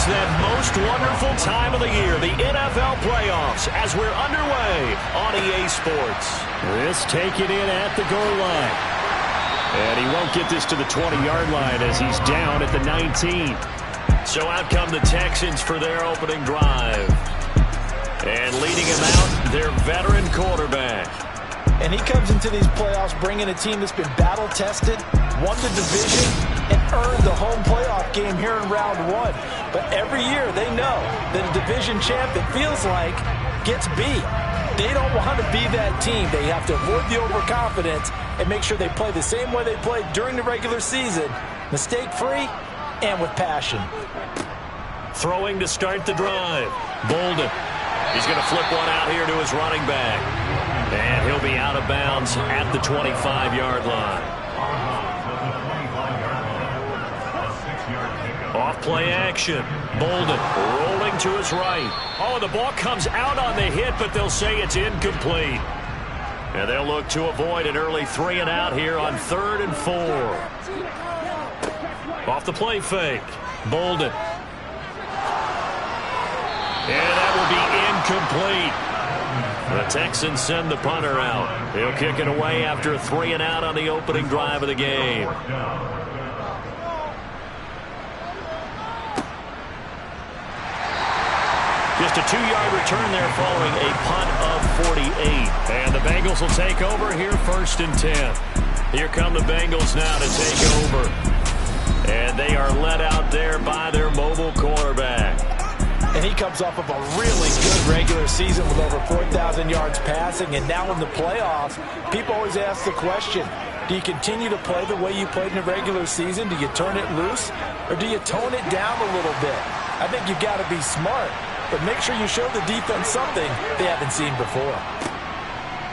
It's that most wonderful time of the year, the NFL playoffs, as we're underway on EA Sports. This taken in at the goal line. And he won't get this to the 20-yard line as he's down at the 19. So out come the Texans for their opening drive. And leading him out, their veteran quarterback. And he comes into these playoffs bringing a team that's been battle-tested, won the division, and earned the home playoff game here in round one. But every year they know that a division champ, it feels like, gets beat. They don't want to be that team. They have to avoid the overconfidence and make sure they play the same way they played during the regular season, mistake-free and with passion. Throwing to start the drive. Bolden. He's going to flip one out here to his running back. And he'll be out of bounds at the 25-yard line. Off play action. Bolden rolling to his right. Oh, the ball comes out on the hit, but they'll say it's incomplete. And they'll look to avoid an early 3-and-out here on 3rd and 4. Off the play fake. Bolden. And that will be incomplete. The Texans send the punter out. He'll kick it away after a 3-and-out on the opening drive of the game. Just a 2-yard return there following a punt of 48. And the Bengals will take over here 1st and 10. Here come the Bengals now to take over. And they are led out there by their mobile quarterback. And he comes off of a really good regular season with over 4,000 yards passing. And now in the playoffs, people always ask the question, do you continue to play the way you played in the regular season? Do you turn it loose? Or do you tone it down a little bit? I think you've got to be smart, but make sure you show the defense something they haven't seen before.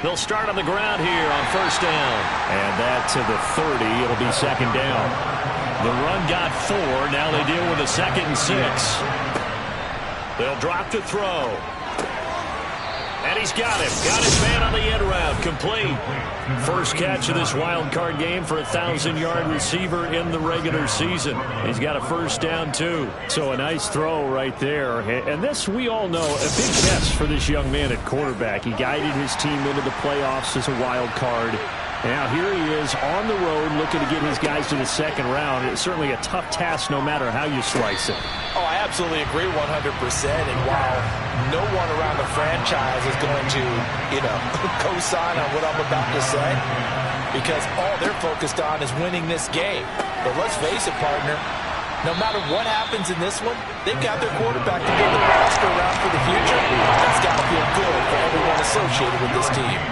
They'll start on the ground here on 1st down. And that to the 30. It'll be 2nd down. The run got 4. Now they deal with a 2nd and 6. They'll drop to throw. And he's got him. Got his man on the end route. Complete. First catch of this wild card game for a 1,000-yard receiver in the regular season. He's got a 1st down, too. So a nice throw right there. And this, we all know, a big test for this young man at quarterback. He guided his team into the playoffs as a wild card. Now here he is on the road looking to get his guys to the 2nd round. It's certainly a tough task no matter how you slice it. Oh, I absolutely agree 100%. And while no one around the franchise is going to, co-sign on what I'm about to say, because all they're focused on is winning this game. But let's face it, partner, no matter what happens in this one, they've got their quarterback to build their roster around for the future. That's got to feel good for everyone associated with this team.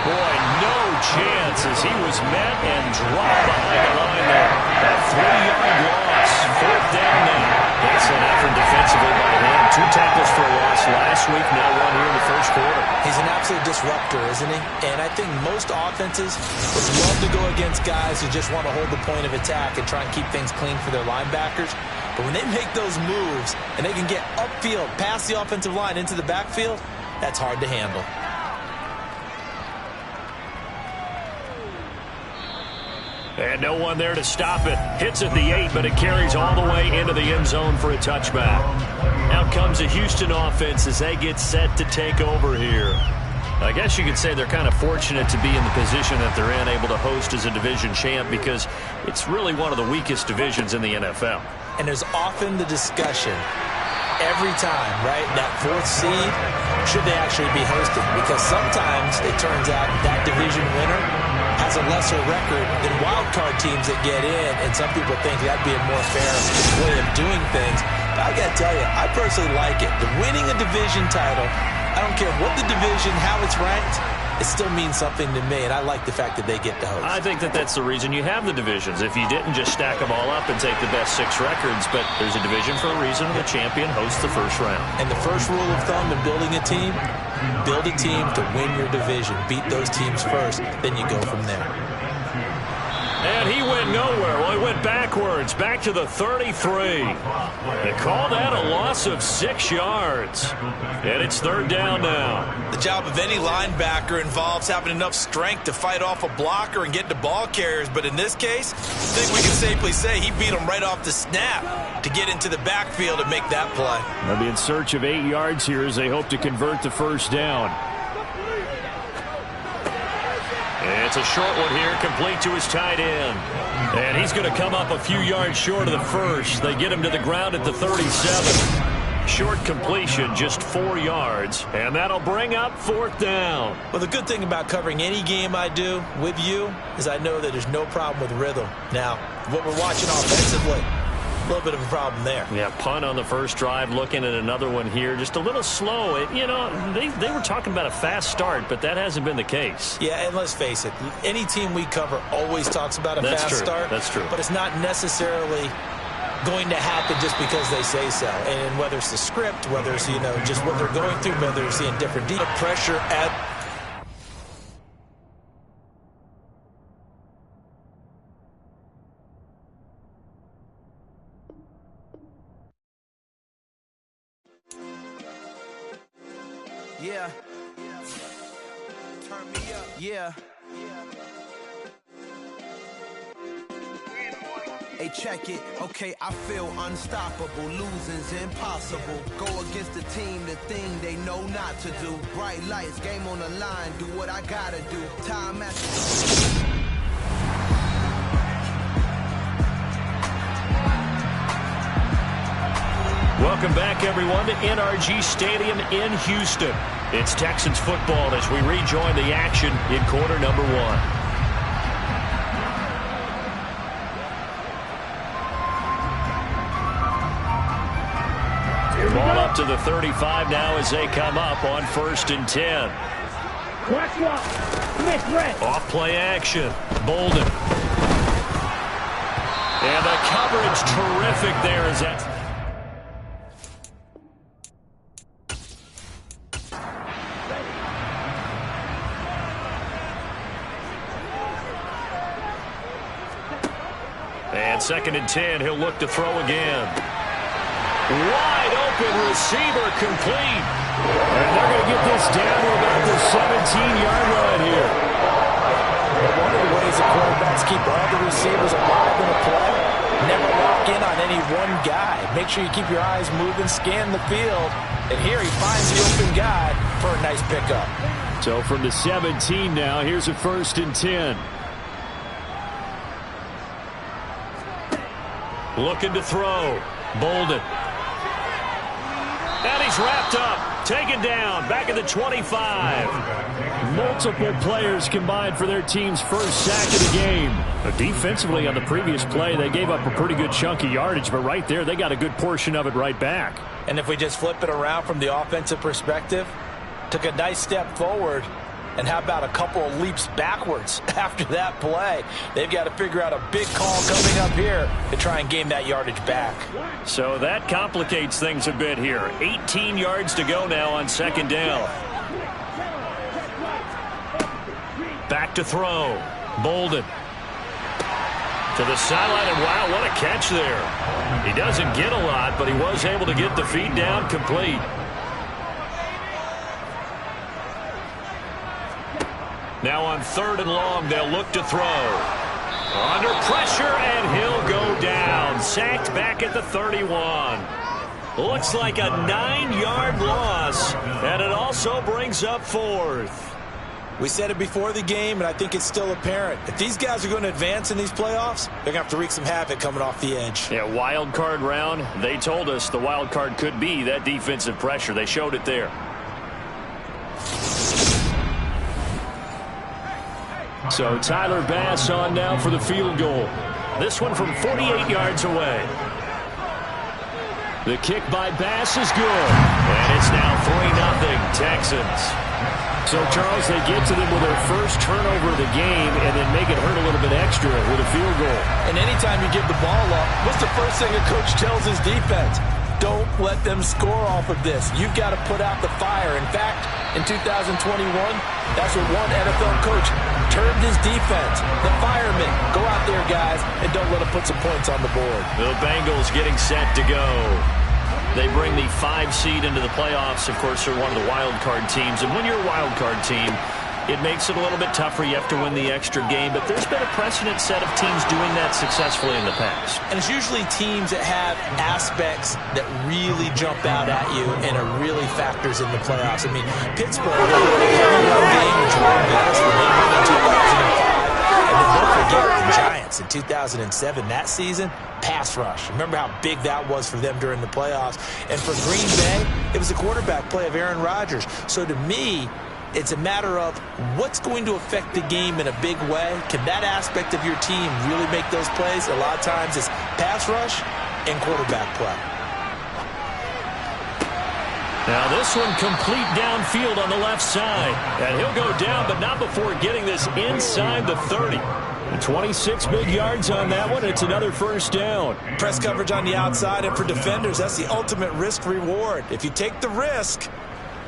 Boy, no chance as he was met and dropped behind the line there. That 3-yard loss. 4th down now. Excellent effort defensively by him. 2 tackles for a loss last week, now 1 here in the 1st quarter. He's an absolute disruptor, isn't he? And I think most offenses would love to go against guys who just want to hold the point of attack and try and keep things clean for their linebackers. But when they make those moves and they can get upfield, past the offensive line into the backfield, that's hard to handle. And no one there to stop it. Hits at the 8, but it carries all the way into the end zone for a touchback. Out comes the Houston offense as they get set to take over here. I guess you could say they're kind of fortunate to be in the position that they're in, able to host as a division champ, because it's really one of the weakest divisions in the NFL. And there's often the discussion every time, right? That 4th seed, should they actually be hosted? Because sometimes it turns out that division winner has a lesser record than wild card teams that get in, and some people think that'd be a more fair way of doing things. But I gotta tell you, I personally like it. The winning a division title, I don't care what the division, how it's ranked, it still means something to me, and I like the fact that they get to host. I think that that's the reason you have the divisions. If you didn't just stack them all up and take the best 6 records, but there's a division for a reason, and the champion hosts the 1st round. And the first rule of thumb in building a team, build a team to win your division. Beat those teams first, then you go from there. And he went nowhere. Well, he went backwards. backwards, back to the 33. They call that a loss of 6 yards. And it's third down now. The job of any linebacker involves having enough strength to fight off a blocker and get to ball carriers. But in this case, I think we can safely say he beat him right off the snap to get into the backfield and make that play. They'll be in search of 8 yards here as they hope to convert the first down. It's a short one here, complete to his tight end. And he's going to come up a few yards short of the first. They get him to the ground at the 37. Short completion, just 4 yards. And that'll bring up fourth down. Well, the good thing about covering any game I do with you is I know that there's no problem with rhythm. Now, what we're watching offensively, a little bit of a problem there. Yeah, punt on the first drive, looking at another one here. Just a little slow. You know, they were talking about a fast start, but that hasn't been the case. Yeah, and let's face it, any team we cover always talks about a fast start. That's true. But it's not necessarily going to happen just because they say so. And whether it's the script, whether it's, you know, just what they're going through, whether they're seeing different pressure at... Yeah. Turn me up. Yeah. Hey, check it. Okay, I feel unstoppable. Losing's impossible. Go against the team, the thing they know not to do. Bright lights, game on the line. Do what I gotta do. Time at Welcome back, everyone, to NRG Stadium in Houston. It's Texans football as we rejoin the action in quarter number 1. Ball up to the 35 now as they come up on 1st and 10. Off play action. Bolden. And the coverage terrific there as that... And 2nd and 10, he'll look to throw again. Wide open receiver complete. And they're going to get this down to about the 17-yard line here. One of the ways the quarterbacks keep all the receivers alive in a play, never lock in on any one guy. Make sure you keep your eyes moving, scan the field. And here he finds the open guy for a nice pickup. So from the 17 now, here's a 1st and 10. Looking to throw. Bolden. And he's wrapped up. Taken down. Back at the 25. Multiple players combined for their team's first sack of the game. Defensively on the previous play, they gave up a pretty good chunk of yardage, but right there, they got a good portion of it right back. And if we just flip it around from the offensive perspective, took a nice step forward. And how about a couple of leaps backwards after that play? They've got to figure out a big call coming up here to try and gain that yardage back. So that complicates things a bit here. 18 yards to go now on 2nd down. Back to throw. Bolden. To the sideline, and wow, what a catch there. He doesn't get a lot, but he was able to get the feed down complete. Now on 3rd and long, they'll look to throw. Under pressure, and he'll go down. Sacked back at the 31. Looks like a 9-yard loss, and it also brings up 4th. We said it before the game, and I think it's still apparent. If these guys are going to advance in these playoffs, they're going to have to wreak some havoc coming off the edge. Yeah, wild card round. They told us the wild card could be that defensive pressure. They showed it there. So Tyler Bass on now for the field goal. This one from 48 yards away. The kick by Bass is good. And it's now 3-0 Texans. So, Charles, they get to them with their first turnover of the game and then make it hurt a little bit extra with a field goal. And anytime you give the ball up, what's the first thing a coach tells his defense? Don't let them score off of this. You've got to put out the fire. In fact, in 2021, that's what one NFL coach termed his defense. The firemen. Go out there, guys, and don't let them put some points on the board. The Bengals getting set to go. They bring the 5 seed into the playoffs. Of course, they're one of the wild card teams. And when you're a wild card team, it makes it a little bit tougher. You have to win the extra game. But there's been a precedent set of teams doing that successfully in the past. And it's usually teams that have aspects that really jump out at you and are really factors in the playoffs. I mean, Pittsburgh, heavy run game, Jordan Lewis when they won in 2005. And then don't forget the Giants in 2007. That season, pass rush. Remember how big that was for them during the playoffs. And for Green Bay, it was a quarterback play of Aaron Rodgers. So to me, it's a matter of what's going to affect the game in a big way. Can that aspect of your team really make those plays? A lot of times it's pass rush and quarterback play. Now this one complete downfield on the left side. And he'll go down, but not before getting this inside the 30. 26 big yards on that one. It's another first down. Press coverage on the outside, and for defenders, that's the ultimate risk-reward. If you take the risk,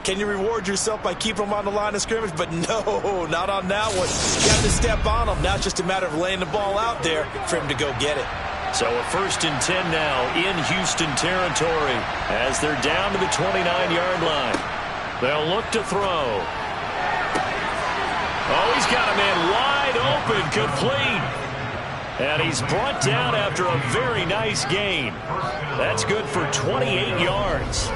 can you reward yourself by keeping them on the line of scrimmage? But no, not on that one. You have to step on them. Now it's just a matter of laying the ball out there for him to go get it. So a 1st and 10 now in Houston territory as they're down to the 29-yard line. They'll look to throw. Oh, he's got a man wide open, complete. And he's brought down after a very nice gain. That's good for 28 yards.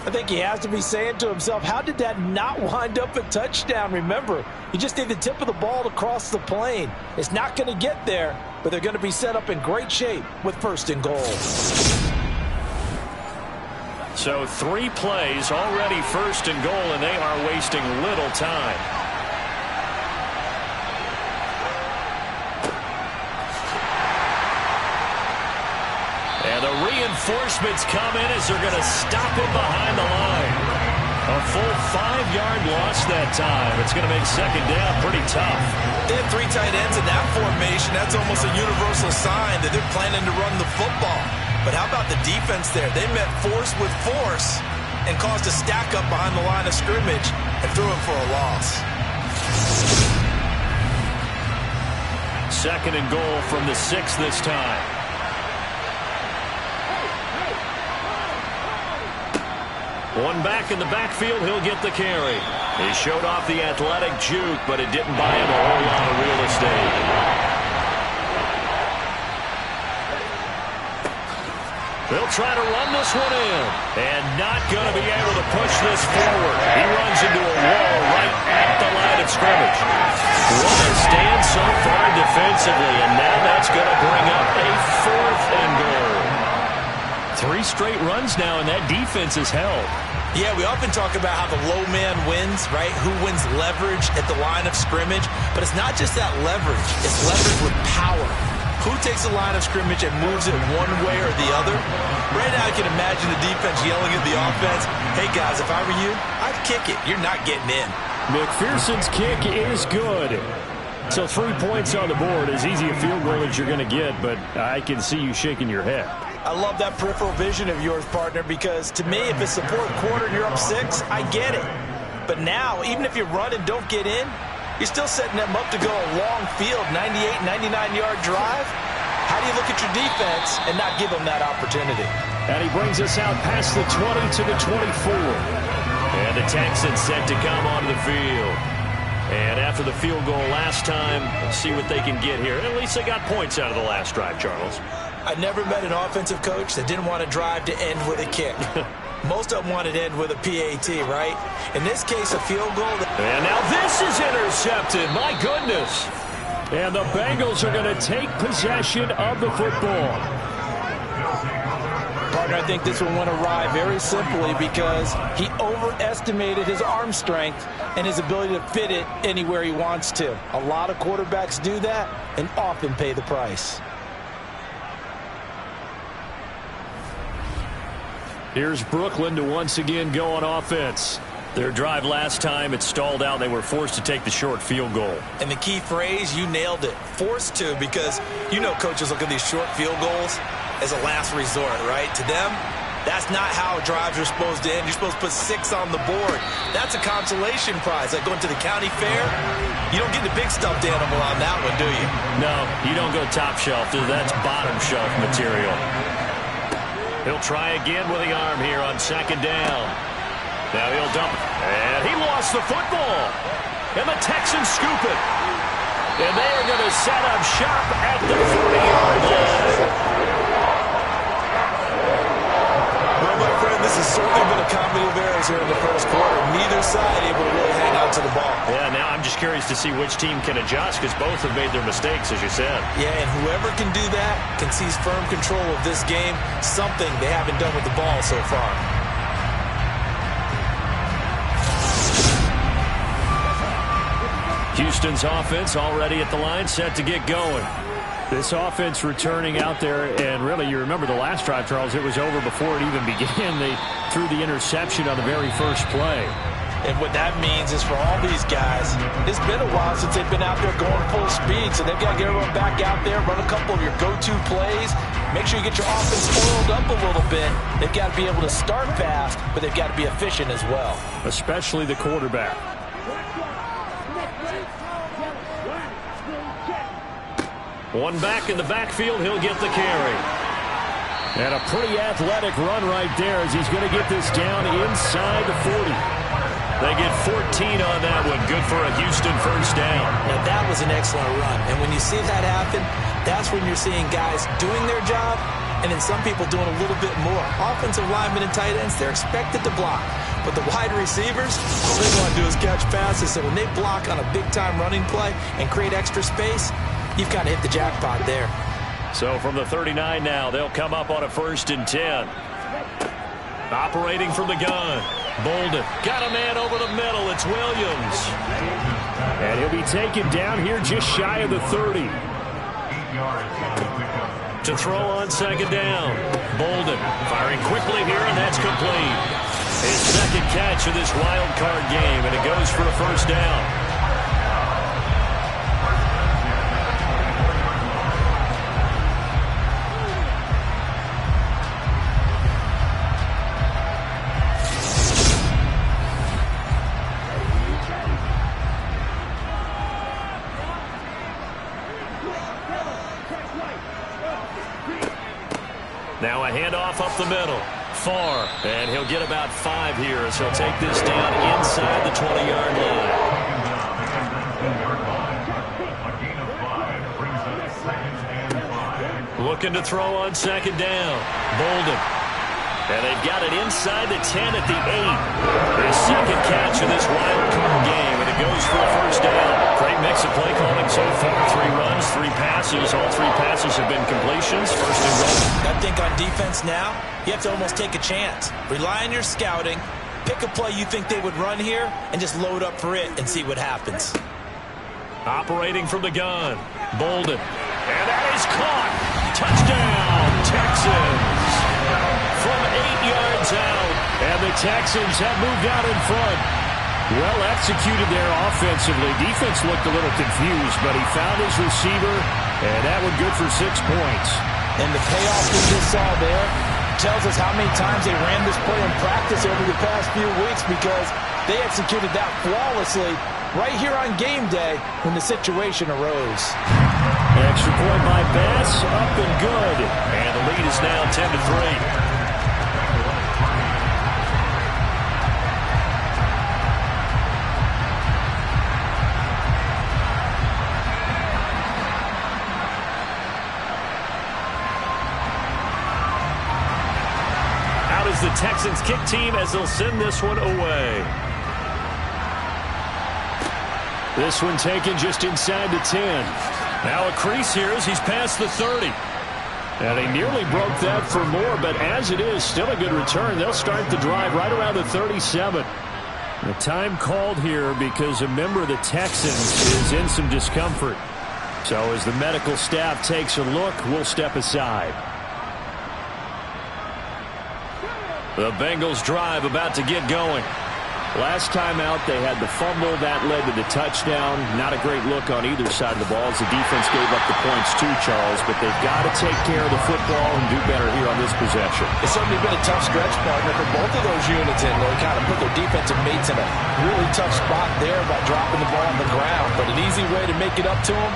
I think he has to be saying to himself, how did that not wind up a touchdown? Remember, you just need the tip of the ball to cross the plane. It's not going to get there, but they're going to be set up in great shape with 1st and goal. So 3 plays already 1st and goal, and they are wasting little time. And the reinforcements come in as they're going to stop him behind the line. A full 5-yard loss that time. It's going to make 2nd down pretty tough. They had 3 tight ends in that formation. That's almost a universal sign that they're planning to run the football. But how about the defense there? They met force with force and caused a stack up behind the line of scrimmage and threw him for a loss. 2nd and goal from the 6 this time. One back in the backfield, he'll get the carry. He showed off the athletic juke, but it didn't buy him a whole lot of real estate. They'll try to run this one in, and not going to be able to push this forward. He runs into a wall right at the line of scrimmage. What a stand so far defensively, and now that's going to bring up a 4th and goal. 3 straight runs now, and that defense is held. Yeah, we often talk about how the low man wins, right? Who wins leverage at the line of scrimmage? But it's not just that leverage. It's leverage with power. Who takes the line of scrimmage and moves it one way or the other? Right now, I can imagine the defense yelling at the offense, hey, guys, if I were you, I'd kick it. You're not getting in. McPherson's kick is good. So 3 points on the board, as easy a field goal as you're going to get, but I can see you shaking your head. I love that peripheral vision of yours, partner, because to me, if it's the 4th quarter and you're up 6, I get it. But now, even if you run and don't get in, you're still setting them up to go a long field, 98, 99-yard drive. How do you look at your defense and not give them that opportunity? And he brings us out past the 20 to the 24. And the Texans set to come onto the field. And after the field goal last time, let's see what they can get here. At least they got points out of the last drive, Charles. I never met an offensive coach that didn't want to drive to end with a kick. Most of them wanted to end with a PAT, right? In this case, a field goal. And now this is intercepted. My goodness. And the Bengals are going to take possession of the football. Partner, I think this one went awry very simply because he overestimated his arm strength and his ability to fit it anywhere he wants to. A lot of quarterbacks do that and often pay the price. Here's Brooklyn to once again go on offense. Their drive last time, it stalled out. They were forced to take the short field goal. And the key phrase, you nailed it. Forced to, because you know coaches look at these short field goals as a last resort, right? To them, That's not how drives are supposed to end. You're supposed to put 6 on the board. That's a consolation prize. Like going to the county fair, you don't get the big stuffed animal on that one, do you? No, you don't go top shelf. That's bottom shelf material. He'll try again with the arm here on second down. Now he'll dump it. And he lost the football. And the Texans scoop it. And they are going to set up shop at the 40-yard line. Well, my friend, this has certainly been a comedy of errors here in the first quarter. Neither side able to really hang on to the ball. Yeah, now I'm just curious to see which team can adjust because both have made their mistakes, as you said. Yeah, and whoever can do that can seize firm control of this game, something they haven't done with the ball so far. Houston's offense already at the line, set to get going. This offense returning out there, and really, you remember the last drive, Charles, it was over before it even began. They threw the interception on the very first play. And what that means is for all these guys, it's been a while since they've been out there going full speed, so they've got to get everyone back out there, run a couple of your go-to plays, make sure you get your offense oiled up a little bit. They've got to be able to start fast, but they've got to be efficient as well. Especially the quarterback. One back in the backfield, he'll get the carry. And a pretty athletic run right there as he's going to get this down inside the 40. They get 14 on that one. Good for a Houston first down. Now, that was an excellent run. And when you see that happen, that's when you're seeing guys doing their job and then some people doing a little bit more. Offensive linemen and tight ends, they're expected to block. But the wide receivers, all they want to do is catch passes. So when they block on a big-time running play and create extra space, you've got to hit the jackpot there. So from the 39 now, they'll come up on a 1st and 10. Operating from the gun. Bolden got a man over the middle. It's Williams. And he'll be taken down here just shy of the 30. To throw on second down. Bolden firing quickly here, and that's complete. His second catch of this wild card game, and it goes for a first down. Now a handoff up the middle. Far. And he'll get about 5 here as he'll take this down inside the 20-yard line. Looking to throw on second down. Bolden. And they've got it inside the 10 at the 8. His second catch of this wild card game, and it goes for a first down. Great mix of play calling so far. 3 runs, 3 passes. All 3 passes have been completions. First and goal. I think on defense now, you have to almost take a chance. Rely on your scouting. Pick a play you think they would run here and just load up for it and see what happens. Operating from the gun. Bolden. And that is caught. Touchdown, Texans. From 8 yards out. And the Texans have moved out in front. Well executed there offensively. Defense looked a little confused, but he found his receiver, and that one good for 6 points. And the payoff we just saw there tells us how many times they ran this play in practice over the past few weeks, because they executed that flawlessly right here on game day when the situation arose. Extra point by Bass, up and good. And the lead is now 10-3. The Texans kick team as they'll send this one away. This one taken just inside the 10. Now a crease here as he's past the 30. And he nearly broke that for more, but as it is, still a good return. They'll start the drive right around the 37. The time called here because a member of the Texans is in some discomfort. So as the medical staff takes a look, we'll step aside. The Bengals drive about to get going. Last time out, they had the fumble. That led to the touchdown. Not a great look on either side of the ball as the defense gave up the points too, Charles. But they've got to take care of the football and do better here on this possession. It's certainly been a tough stretch, partner, for both of those units, and they kind of put their defensive mates in a really tough spot there by dropping the ball on the ground. But an easy way to make it up to them,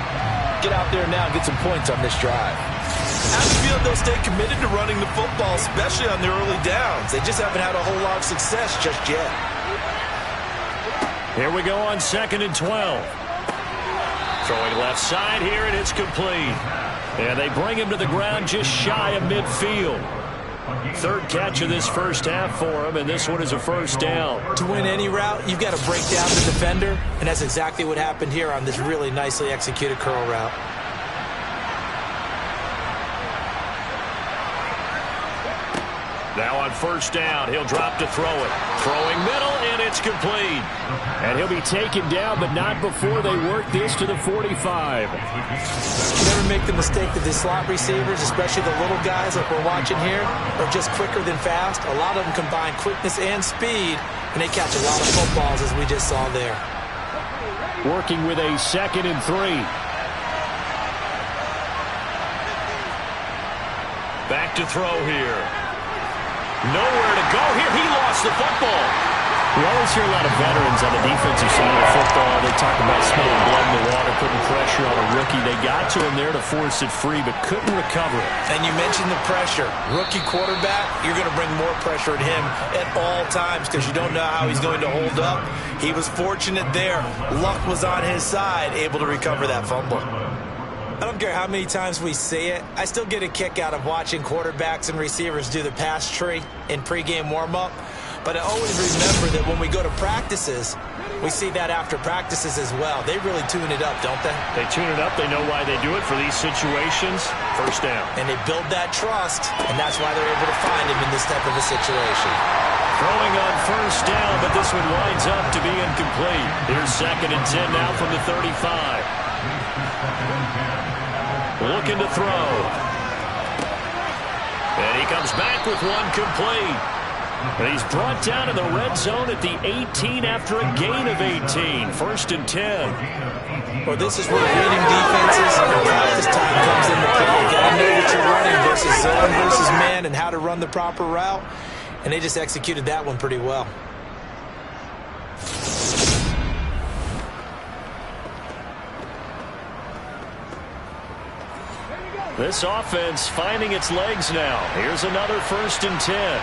get out there now and get some points on this drive. I feel they'll stay committed to running the football, especially on their early downs. They just haven't had a whole lot of success just yet. Here we go on 2nd and 12. Throwing left side here, and it's complete. And they bring him to the ground just shy of midfield. Third catch of this first half for him, and this one is a first down. To win any route, you've got to break down the defender, and that's exactly what happened here on this really nicely executed curl route. Now on first down, he'll drop to throw it. Throwing middle, and it's complete. And he'll be taken down, but not before they work this to the 45. Never make the mistake that the slot receivers, especially the little guys like we're watching here, are just quicker than fast. A lot of them combine quickness and speed, and they catch a lot of footballs, as we just saw there. Working with a 2nd and 3. Back to throw here. Nowhere to go here. He lost the football. We always hear a lot of veterans on the defensive side of football. They talk about smelling blood in the water, putting pressure on a rookie. They got to him there to force it free, but couldn't recover it. And you mentioned the pressure. Rookie quarterback, you're going to bring more pressure at him at all times because you don't know how he's going to hold up. He was fortunate there. Luck was on his side, able to recover that fumble. I don't care how many times we say it, I still get a kick out of watching quarterbacks and receivers do the pass tree in pregame warm-up. But I always remember that when we go to practices, we see that after practices as well. They really tune it up, don't they? They tune it up. They know why they do it for these situations. First down. And they build that trust, and that's why they're able to find him in this type of a situation. Throwing on first down, but this one winds up to be incomplete. Here's 2nd and 10 now from the 35. Looking to throw. And he comes back with one complete. And he's brought down in the red zone at the 18 after a gain of 18. 1st and 10. Well, this is where reading defenses and practice time comes into play. You got to know what you're running versus zone versus man and how to run the proper route. And they just executed that one pretty well. This offense finding its legs now. Here's another 1st and 10.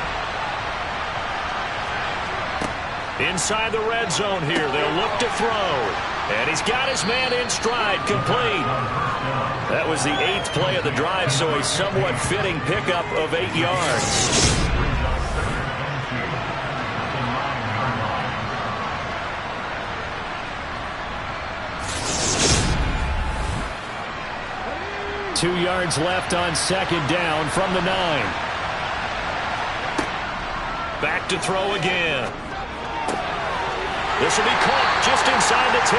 Inside the red zone here. They'll look to throw. And he's got his man in stride, complete. That was the 8th play of the drive, so a somewhat fitting pickup of 8 yards. Two yards left on 2nd down from the 9. Back to throw again. This will be caught just inside the 10.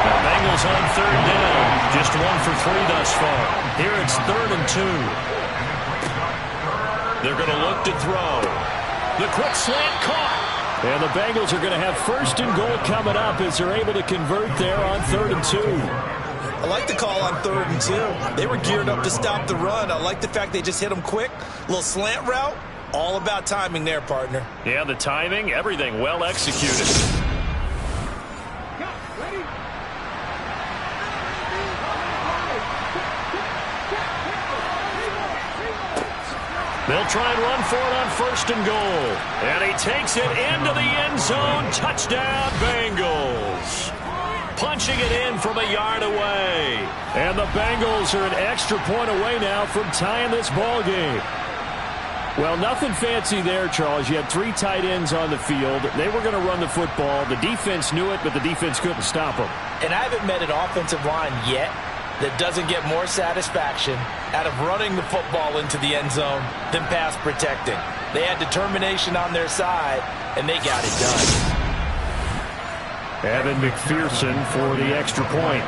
The Bengals on 3rd down. Just 1 for 3 thus far. Here it's 3rd and 2. They're going to look to throw. The quick slant caught. And the Bengals are going to have 1st and goal coming up as they're able to convert there on 3rd and 2. I like the call on 3rd and 2. They were geared up to stop the run. I like the fact they just hit them quick. Little slant route. All about timing there, partner. Yeah, the timing, everything well executed. They'll try and run for it on 1st and goal. And he takes it into the end zone. Touchdown, Bengals. Punching it in from a yard away. And the Bengals are an extra point away now from tying this ball game. Well, nothing fancy there, Charles. You had 3 tight ends on the field. They were going to run the football. The defense knew it, but the defense couldn't stop them. And I haven't met an offensive line yet that doesn't get more satisfaction out of running the football into the end zone than pass protecting. They had determination on their side, and they got it done. Evan McPherson for the extra point.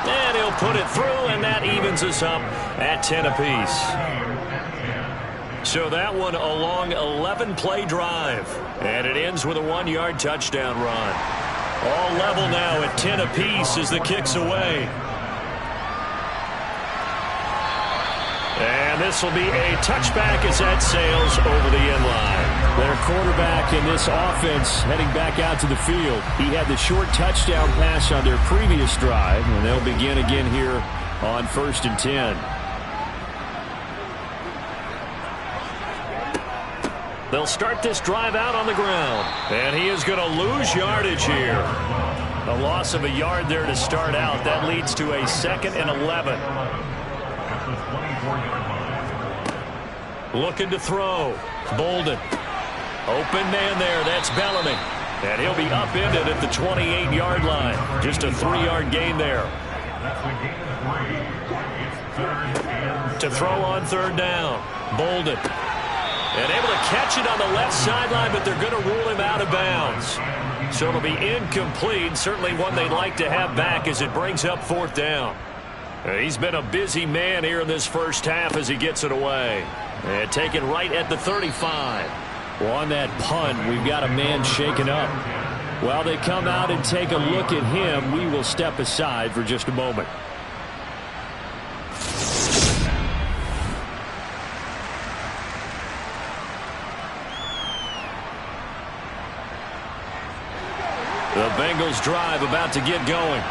And he'll put it through, and that evens evens us up at 10 apiece. So that one a long 11-play drive. And it ends with a 1-yard touchdown run. All level now at 10 apiece as the kick's away. And this will be a touchback as that sails over the end line. Their quarterback in this offense heading back out to the field. He had the short touchdown pass on their previous drive, and they'll begin again here on 1st and 10. They'll start this drive out on the ground. And he is going to lose yardage here. A loss of a yard there to start out. That leads to a 2nd and 11. Looking to throw. Bolden. Open man there. That's Bellamy. And he'll be upended at the 28-yard line. Just a 3-yard gain there. To throw on 3rd down. Bolden. And able to catch it on the left sideline, but they're going to rule him out of bounds. So it'll be incomplete. Certainly one they'd like to have back as it brings up 4th down. He's been a busy man here in this first half as he gets it away. And taken right at the 35. Well, on that punt, we've got a man shaken up. While they come out and take a look at him, we will step aside for just a moment. The Bengals drive about to get going.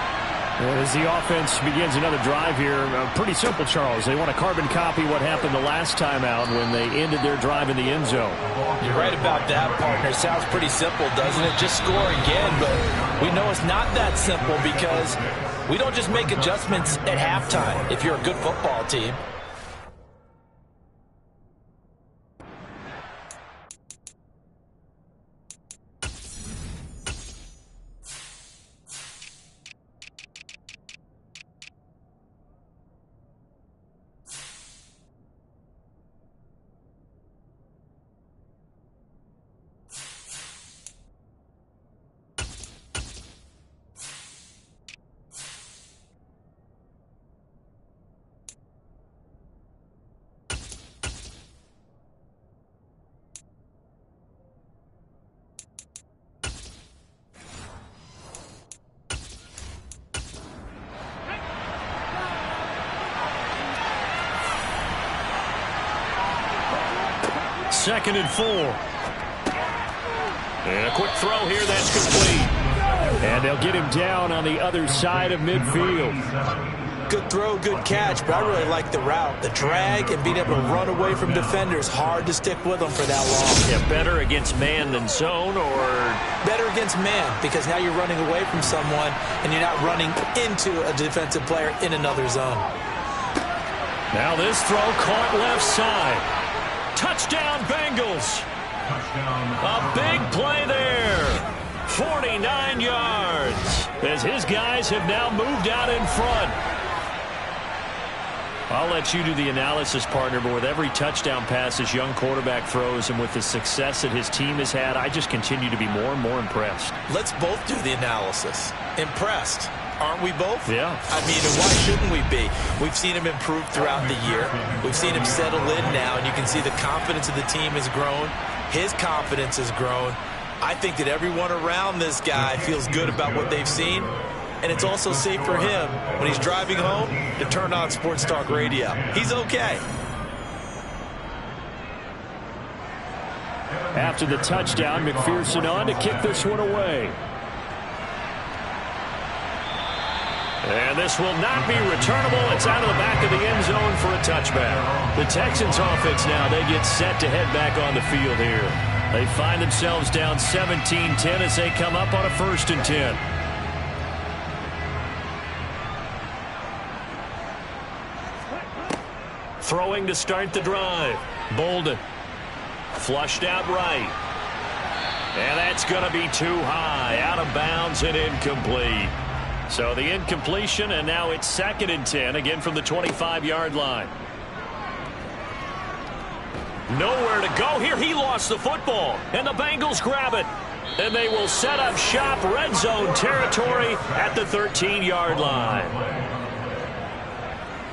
As the offense begins another drive here, pretty simple, Charles. They want to carbon copy what happened the last time out when they ended their drive in the end zone. You're right about that, partner. Sounds pretty simple, doesn't it? Just score again, but we know it's not that simple because we don't just make adjustments at halftime if you're a good football team. Second and 4. And a quick throw here. That's complete. And they'll get him down on the other side of midfield. Good throw, good catch, but I really like the route. The drag and being able to run away from defenders. Hard to stick with them for that long. Yeah, better against man than zone, or? Better against man, because now you're running away from someone and you're not running into a defensive player in another zone. Now this throw caught left side. Touchdown, Bengals. A big play there. 49 yards. As his guys have now moved out in front. I'll let you do the analysis, partner, but with every touchdown pass this young quarterback throws and with the success that his team has had, I just continue to be more and more impressed. Let's both do the analysis. Impressed. Aren't we both? Yeah. I mean, and why shouldn't we be? We've seen him improve throughout the year. We've seen him settle in now, and you can see the confidence of the team has grown. His confidence has grown. I think that everyone around this guy feels good about what they've seen, and it's also safe for him when he's driving home to turn on Sports Talk Radio. He's okay. After the touchdown, McPherson on to kick this one away. And this will not be returnable. It's out of the back of the end zone for a touchback. The Texans offense now, they get set to head back on the field here. They find themselves down 17-10 as they come up on a 1st and 10. Throwing to start the drive. Bolden. Flushed out right. And that's going to be too high. Out of bounds and incomplete. So the incompletion, and now it's 2nd and 10, again from the 25-yard line. Nowhere to go here. He lost the football, and the Bengals grab it. And they will set up shop, red zone territory at the 13-yard line.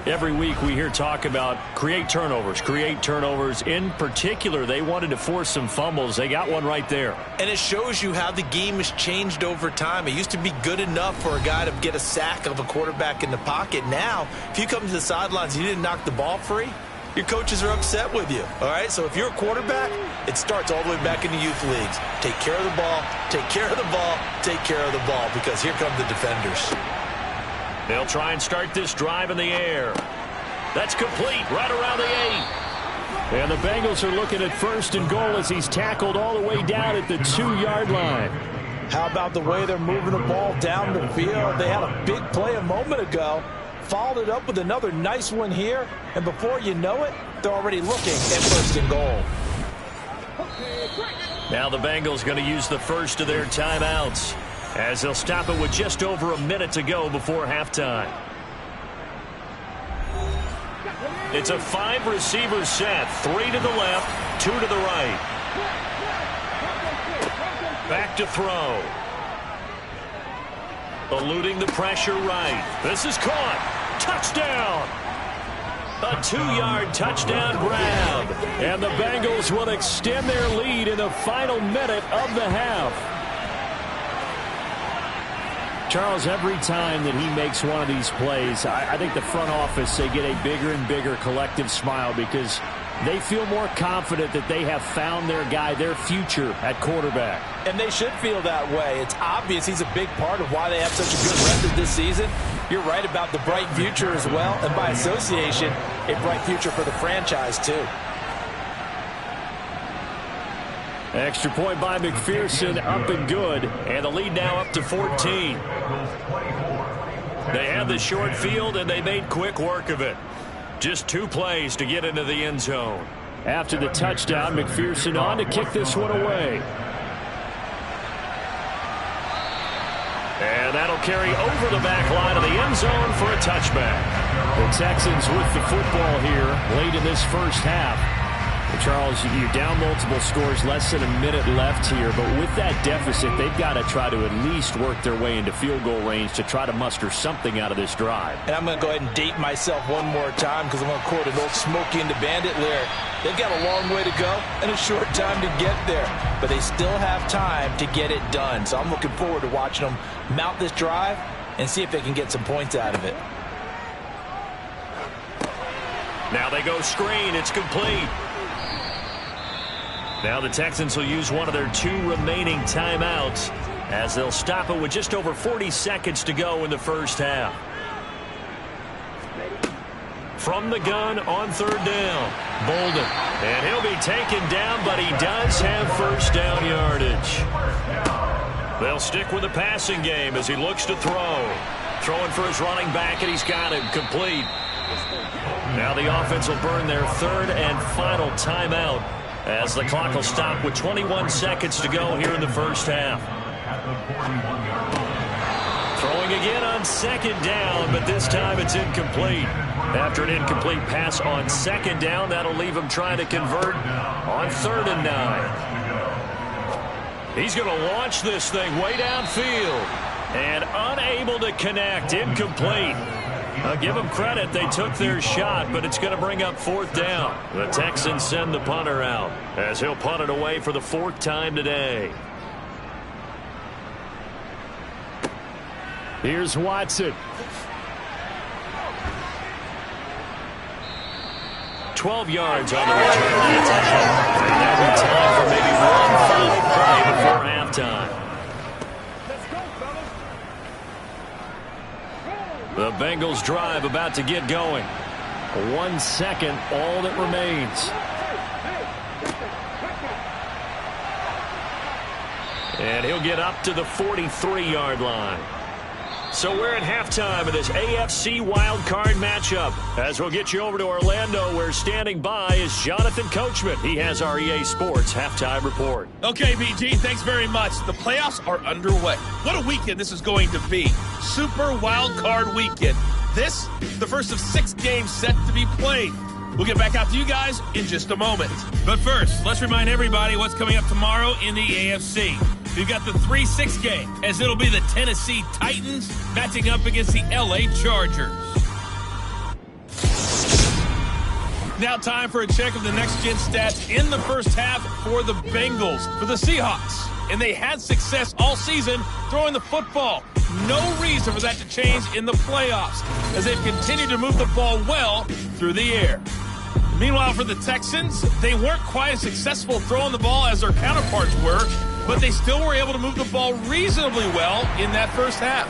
Every week we hear talk about create turnovers. In particular, they wanted to force some fumbles. They got one right there. And it shows you how the game has changed over time. It used to be good enough for a guy to get a sack of a quarterback in the pocket. Now, if you come to the sidelines and you didn't knock the ball free, your coaches are upset with you. All right, so if you're a quarterback, it starts all the way back in the youth leagues. Take care of the ball, take care of the ball, take care of the ball, because here come the defenders. They'll try and start this drive in the air. That's complete right around the 8. And the Bengals are looking at 1st and goal as he's tackled all the way down at the 2-yard line. How about the way they're moving the ball down the field? They had a big play a moment ago, followed it up with another nice one here, and before you know it, they're already looking at 1st and goal. Now the Bengals going to use the first of their timeouts, as they'll stop it with just over a minute to go before halftime. It's a 5-receiver set. 3 to the left, 2 to the right. Back to throw. Eluding the pressure right. This is caught. Touchdown. A 2-yard touchdown grab. And the Bengals will extend their lead in the final minute of the half. Charles, every time that he makes one of these plays, I think the front office, they get a bigger and bigger collective smile because they feel more confident that they have found their guy, their future at quarterback. And they should feel that way. It's obvious he's a big part of why they have such a good record this season. You're right about the bright future as well, and by association, a bright future for the franchise too. Extra point by McPherson, up and good. And the lead now up to 14. They had the short field, and they made quick work of it. Just 2 plays to get into the end zone. After the touchdown, McPherson on to kick this one away. And that'll carry over the back line of the end zone for a touchback. The Texans with the football here late in this first half. Charles, you're down multiple scores, less than a minute left here, but with that deficit, they've got to try to at least work their way into field goal range to try to muster something out of this drive. And I'm going to go ahead and date myself one more time because I'm going to quote an old Smokey and the Bandit lyric. They've got a long way to go and a short time to get there, but they still have time to get it done. So I'm looking forward to watching them mount this drive and see if they can get some points out of it. Now they go screen. It's complete. Now the Texans will use one of their 2 remaining timeouts as they'll stop it with just over 40 seconds to go in the first half. From the gun on 3rd down, Bolden. And he'll be taken down, but he does have first down yardage. They'll stick with the passing game as he looks to throw. Throwing for his running back, and he's got him complete. Now the offense will burn their 3rd and final timeout, as the clock will stop with 21 seconds to go here in the first half. Throwing again on 2nd down, but this time it's incomplete. After an incomplete pass on 2nd down, that'll leave him trying to convert on 3rd and 9. He's going to launch this thing way downfield and unable to connect. Incomplete. I'll give them credit. They took their shot, but it's going to bring up 4th down. The Texans send the punter out as he'll punt it away for the 4th time today. Here's Watson. 12 yards on the return. And now we time for maybe one final play before halftime. The Bengals drive about to get going. 1 second, all that remains. And he'll get up to the 43-yard line. So we're at halftime of this AFC wildcard matchup. As we'll get you over to Orlando, where standing by is Jonathan Coachman. He has our EA Sports halftime report. Okay, BG, thanks very much. The playoffs are underway. What a weekend this is going to be. Super wildcard weekend. This, the first of 6 games set to be played. We'll get back out to you guys in just a moment. But first, let's remind everybody what's coming up tomorrow in the AFC. We've got the 3-6 game, as it'll be the Tennessee Titans matching up against the LA Chargers. Now time for a check of the next-gen stats in the first half for the Bengals, for the Seahawks. And they had success all season throwing the football. No reason for that to change in the playoffs, as they've continued to move the ball well through the air. Meanwhile, for the Texans, they weren't quite as successful throwing the ball as their counterparts were, but they still were able to move the ball reasonably well in that first half.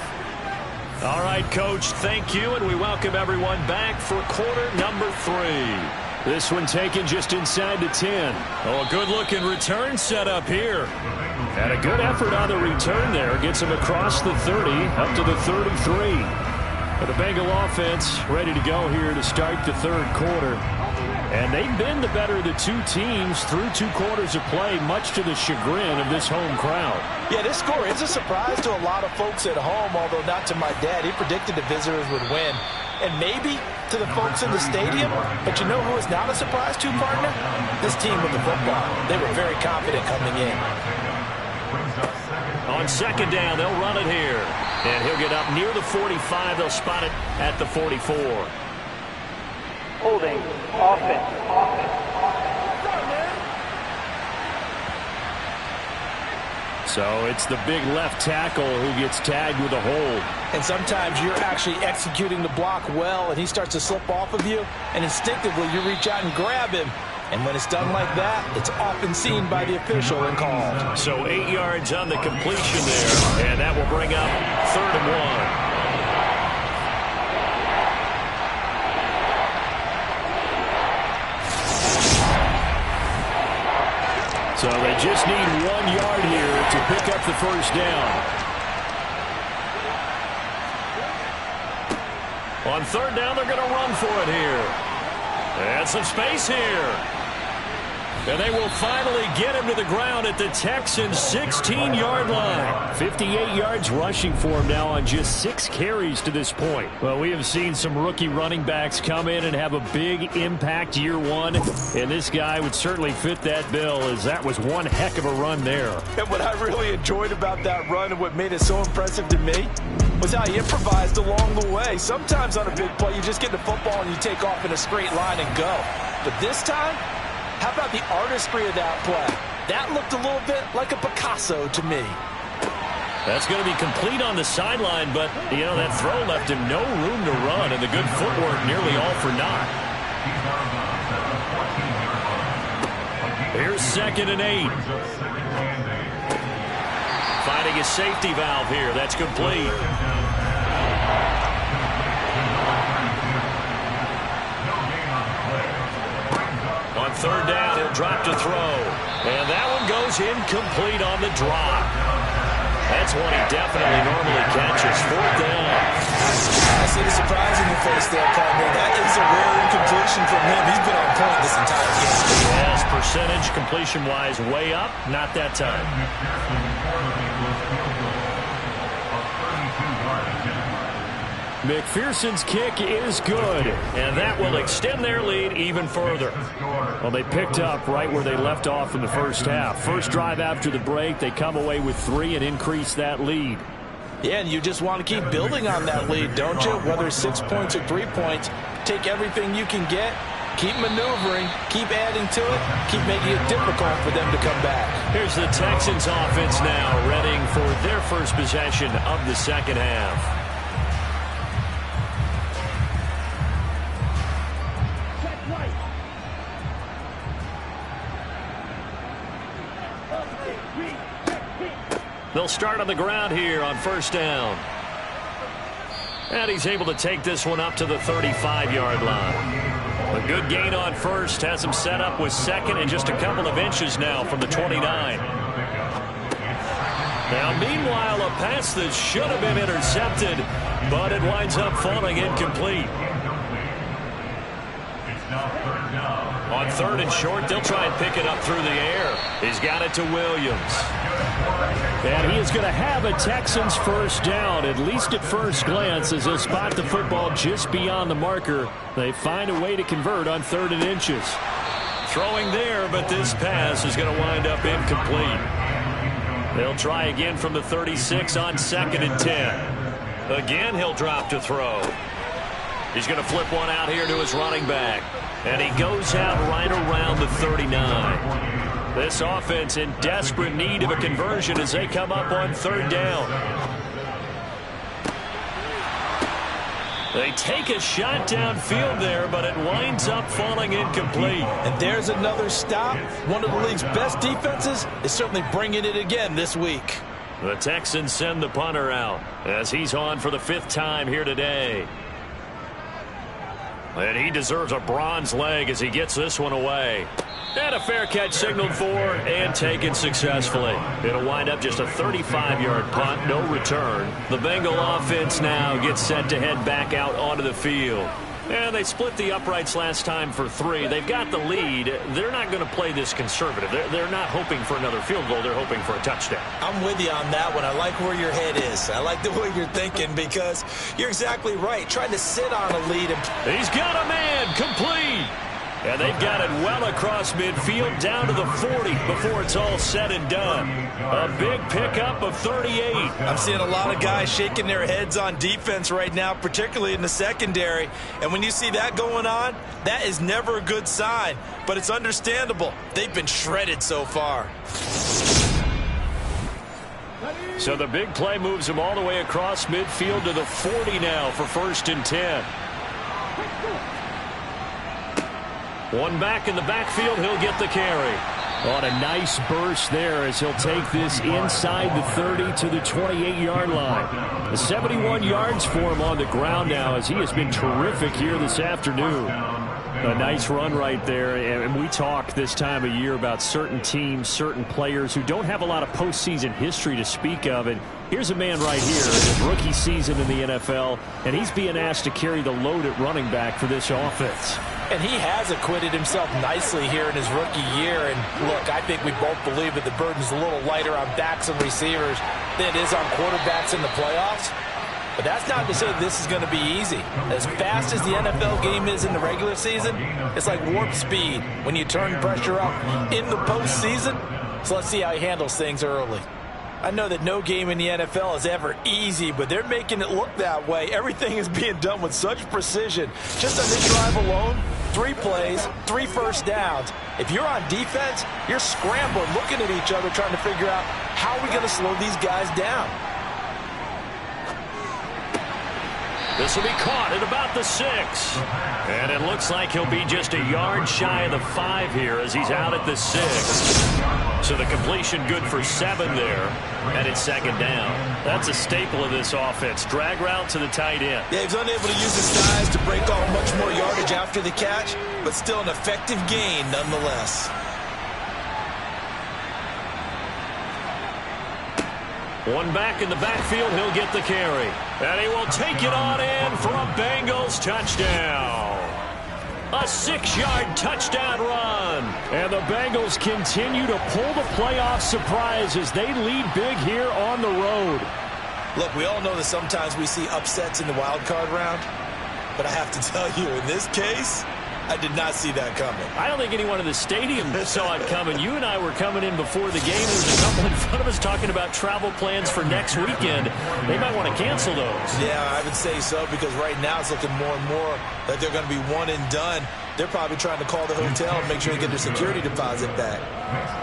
All right, Coach, thank you, and we welcome everyone back for quarter number 3. This one taken just inside the 10. Oh, a good-looking return set up here. And a good effort on the return there. Gets him across the 30, up to the 33. But the Bengal offense ready to go here to start the third quarter. And they've been the better of the two teams through 2 quarters of play, much to the chagrin of this home crowd. Yeah, this score is a surprise to a lot of folks at home, although not to my dad. He predicted the visitors would win. And maybe to the folks in the stadium, but you know who is not a surprise to, partner? This team with the football. They were very confident coming in. On second down, they'll run it here. And he'll get up near the 45. They'll spot it at the 44. Holding, offense. So it's the big left tackle who gets tagged with a hold. And sometimes you're actually executing the block well, and he starts to slip off of you, and instinctively you reach out and grab him. And when it's done like that, it's often seen by the official and called. So 8 yards on the completion there, and that will bring up 3rd and 1. So they just need 1 yard here to pick up the first down. On 3rd down, they're going to run for it here. And some space here. And they will finally get him to the ground at the Texans' 16-yard line. 58 yards rushing for him now on just 6 carries to this point. Well, we have seen some rookie running backs come in and have a big impact year 1. And this guy would certainly fit that bill, as that was one heck of a run there. And what I really enjoyed about that run and what made it so impressive to me was how he improvised along the way. Sometimes on a big play, you just get the football and you take off in a straight line and go. But this time, how about the artistry of that play? That looked a little bit like a Picasso to me. That's going to be complete on the sideline, but, you know, that throw left him no room to run, and the good footwork nearly all for naught. Here's 2nd and 8. Finding his safety valve here. That's complete. On 3rd down, he'll drop to throw. And that one goes incomplete on the drop. That's one he definitely normally catches. 4th down. I see the surprise in your face there, partner. That is a rare incompletion from him. He's been on point this entire game. Yes, percentage completion-wise way up. Not that time. McPherson's kick is good, and that will extend their lead even further. Well, they picked up right where they left off in the first half. First drive after the break, they come away with 3 and increase that lead. Yeah, and you just want to keep building on that lead, don't you? Whether it's 6 points or 3 points, take everything you can get, keep maneuvering, keep adding to it, keep making it difficult for them to come back. Here's the Texans offense now, readying for their first possession of the second half. They'll start on the ground here on 1st down. And he's able to take this one up to the 35-yard line. A good gain on 1st, has him set up with 2nd and just a couple of inches now from the 29. Now, meanwhile, a pass that should have been intercepted, but it winds up falling incomplete. On 3rd and short, they'll try and pick it up through the air. He's got it to Williams. And he is going to have a Texans first down, at least at first glance, as they'll spot the football just beyond the marker. They find a way to convert on 3rd and inches. Throwing there, but this pass is going to wind up incomplete. They'll try again from the 36 on 2nd and 10. Again, he'll drop to throw. He's going to flip one out here to his running back. And he goes out right around the 39. This offense in desperate need of a conversion as they come up on 3rd down. They take a shot downfield there, but it winds up falling incomplete. And there's another stop. One of the league's best defenses is certainly bringing it again this week. The Texans send the punter out as he's on for the 5th time here today. And he deserves a bronze leg as he gets this one away. And a fair catch signaled for and taken successfully. It'll wind up just a 35-yard punt, no return. The Bengal offense now gets set to head back out onto the field. And they split the uprights last time for 3. They've got the lead. They're not going to play this conservative. They're not hoping for another field goal. They're hoping for a touchdown. I'm with you on that one. I like where your head is. I like the way you're thinking because you're exactly right. Trying to sit on a lead. He's got a man complete. And they've got it well across midfield down to the 40 before it's all said and done. A big pickup of 38. I'm seeing a lot of guys shaking their heads on defense right now, particularly in the secondary. And when you see that going on, that is never a good sign. But it's understandable. They've been shredded so far. So the big play moves them all the way across midfield to the 40 now for 1st and 10. One back in the backfield, he'll get the carry. On a nice burst there as he'll take this inside the 30 to the 28-yard line. The 71 yards for him on the ground now as he has been terrific here this afternoon. A nice run right there, and we talk this time of year about certain teams, certain players who don't have a lot of postseason history to speak of. And here's a man right here in his rookie season in the NFL, and he's being asked to carry the load at running back for this offense. And he has acquitted himself nicely here in his rookie year. And look, I think we both believe that the burden's a little lighter on backs and receivers than it is on quarterbacks in the playoffs. But that's not to say this is going to be easy. As fast as the NFL game is in the regular season, it's like warp speed when you turn pressure up in the postseason. So let's see how he handles things early. I know that no game in the NFL is ever easy, but they're making it look that way. Everything is being done with such precision. Just on this drive alone, 3 plays, 3 first downs. If you're on defense, you're scrambling, looking at each other, trying to figure out how are we going to slow these guys down. This will be caught at about the 6. And it looks like he'll be just a yard shy of the 5 here as he's out at the 6. So the completion good for 7 there. And it's 2nd down. That's a staple of this offense. Drag route to the tight end. Yeah, he's unable to use his size to break off much more yardage after the catch, but still an effective gain nonetheless. One back in the backfield, he'll get the carry. And he will take it on in for a Bengals touchdown. A 6-yard touchdown run. And the Bengals continue to pull the playoff surprise as they lead big here on the road. Look, we all know that sometimes we see upsets in the wild card round, but I have to tell you, in this case, I did not see that coming. I don't think anyone in the stadium saw it coming. You and I were coming in before the game. There was a couple in front of us talking about travel plans for next weekend. They might want to cancel those. Yeah, I would say so because right now it's looking more and more like they're going to be one and done. They're probably trying to call the hotel and make sure they get their security deposit back.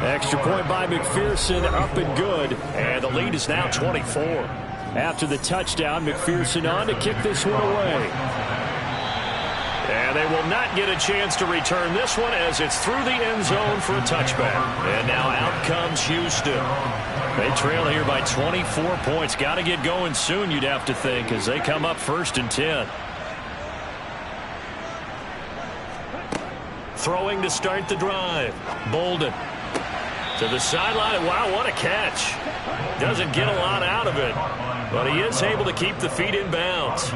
Extra point by McPherson, up and good. And the lead is now 24. After the touchdown, McPherson on to kick this one away. And they will not get a chance to return this one as it's through the end zone for a touchback. And now out comes Houston. They trail here by 24 points. Got to get going soon, you'd have to think, as they come up 1st and 10. Throwing to start the drive. Bolden to the sideline. Wow, what a catch. Doesn't get a lot out of it, but he is able to keep the feet in bounds.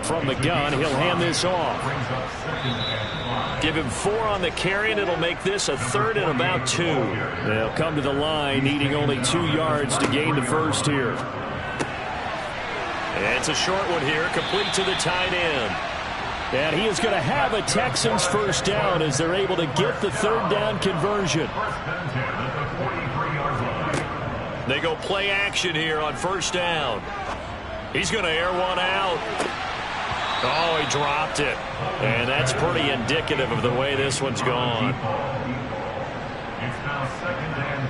From the gun, he'll hand this off. Give him 4 on the carry, and it'll make this a 3rd and about 2. They'll come to the line, needing only 2 yards to gain the first here. And it's a short one here, complete to the tight end. And he is going to have a Texans first down as they're able to get the 3rd down conversion. They go play action here on 1st down. He's going to air one out. Oh, he dropped it. And that's pretty indicative of the way this one's gone. It's now 2nd and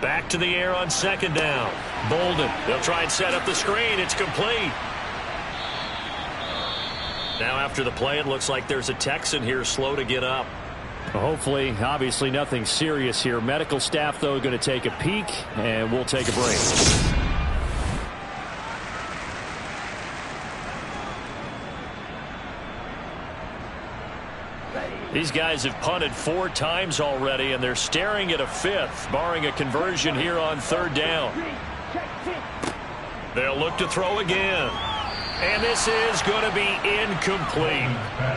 10. Back to the air on 2nd down. Bolden, they'll try and set up the screen. It's complete. Now after the play, it looks like there's a Texan here slow to get up. Hopefully, obviously nothing serious here. Medical staff, though, going to take a peek, and we'll take a break. These guys have punted 4 times already, and they're staring at a 5th, barring a conversion here on 3rd down. They'll look to throw again. And this is going to be incomplete.